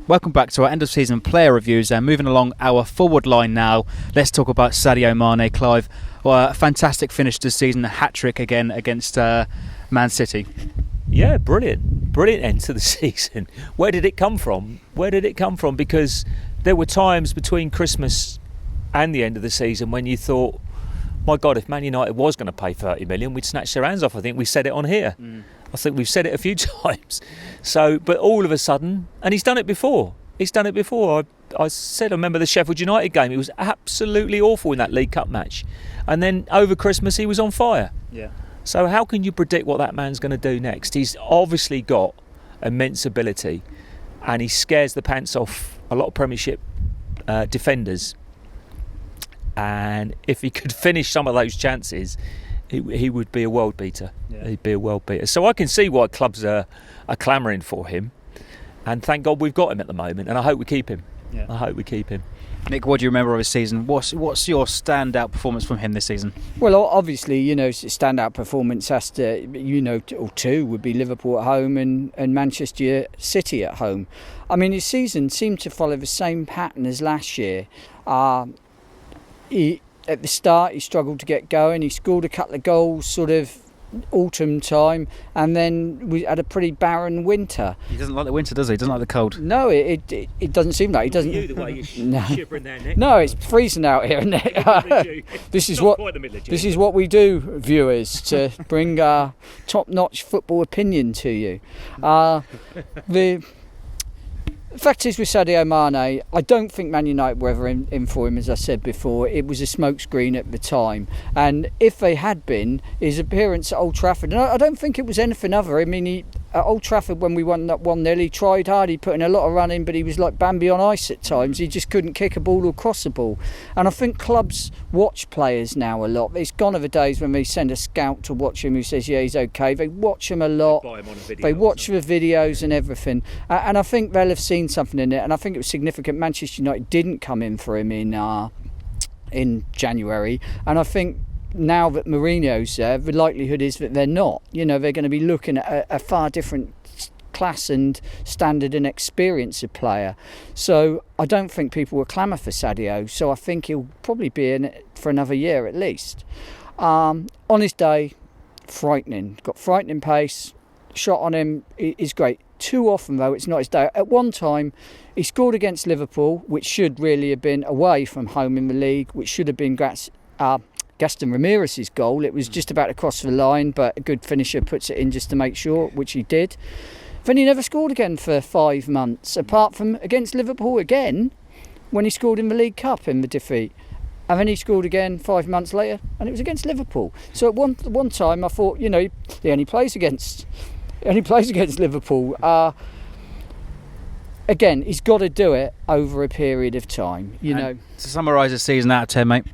Welcome back to our end of season player reviews and moving along our forward line now. Let's talk about Sadio Mané, Clive. Well, a fantastic finish to the season, a hat-trick again against Man City. Yeah, brilliant end to the season. Where did it come from? Because there were times between Christmas and the end of the season when you thought, my God, if Man United was going to pay 30 million, we'd snatch their hands off. I think we said it on here. I think we've said it a few times. So, but all of a sudden, and he's done it before. I said, I remember the Sheffield United game. He was absolutely awful in that League Cup match. And then over Christmas, he was on fire. Yeah. So how can you predict what that man's going to do next? He's obviously got immense ability, and he scares the pants off a lot of Premiership defenders. And if he could finish some of those chances, he would be a world beater. Yeah. He'd be a world beater. So I can see why clubs are clamouring for him. And thank God we've got him at the moment. And I hope we keep him. Yeah. I hope we keep him. Nick, what do you remember of his season? What's your standout performance from him this season? Well, obviously, standout performance has to, or two would be Liverpool at home and Manchester City at home. I mean, his season seemed to follow the same pattern as last year. At the start, he struggled to get going. He scored a couple of goals sort of autumn time, and then we had a pretty barren winter. He doesn't like the winter, does he? He doesn't like the cold. No, it doesn't seem like he doesn't. You, the way you're shivering there, Nick. No, it's freezing out here, Nick. This is what we do, viewers, to bring top-notch football opinion to you. The fact is, with Sadio Mané, I don't think Man United were ever in for him, as I said before. It was a smokescreen at the time. And if they had been, his appearance at Old Trafford, and I don't think it was anything other. I mean, at Old Trafford, when we won that 1-0, he tried hard, he put in a lot of running, but he was like Bambi on ice at times. He just couldn't kick a ball or cross a ball. And I think clubs watch players now a lot. It's gone are the days when they send a scout to watch him who says, yeah, he's okay. They watch him a lot. They watch the videos and everything. And I think they'll have seen something in it. And I think it was significant. Manchester United didn't come in for him in January. And I think now that Mourinho's there, the likelihood is that they're not. They're going to be looking at a far different class and standard and experience of player. So I don't think people will clamour for Sadio. So I think he'll probably be in it for another year at least. On his day, frightening. Got frightening pace. Shot on him is great. Too often, though, it's not his day. At one time, he scored against Liverpool, which should really have been away from home in the league, which should have been Gaston Ramirez's goal. It was just about to cross the line, but a good finisher puts it in just to make sure, which he did. Then he never scored again for 5 months, apart from against Liverpool again, when he scored in the League Cup in the defeat. And then he scored again 5 months later, and it was against Liverpool. So at one time I thought, he only plays against Liverpool. Again, he's got to do it over a period of time. To summarise the season out of 10, mate.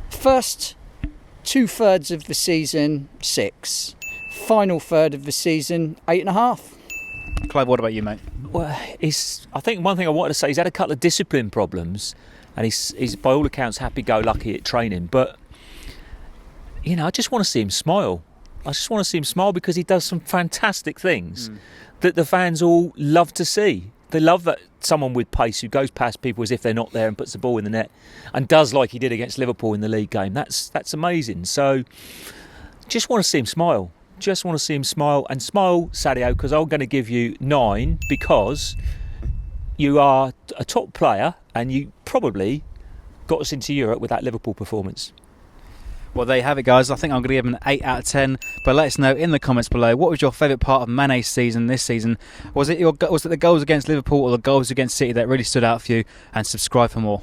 First 2/3 of the season, 6. Final third of the season, 8.5. Clive, what about you, mate? Well, I think one thing I wanted to say, he's had a couple of discipline problems, and he's by all accounts happy-go-lucky at training. But I just want to see him smile. Because he does some fantastic things that the fans all love to see. They love that someone with pace who goes past people as if they're not there and puts the ball in the net and does like he did against Liverpool in the league game. That's amazing. So just want to see him smile. And smile, Sadio, because I'm going to give you 9 because you are a top player and you probably got us into Europe with that Liverpool performance. Well, there you have it, guys. I think I'm going to give him an 8 out of 10. But let us know in the comments below, what was your favourite part of Mané's season this season? Was it the goals against Liverpool or the goals against City that really stood out for you? And subscribe for more.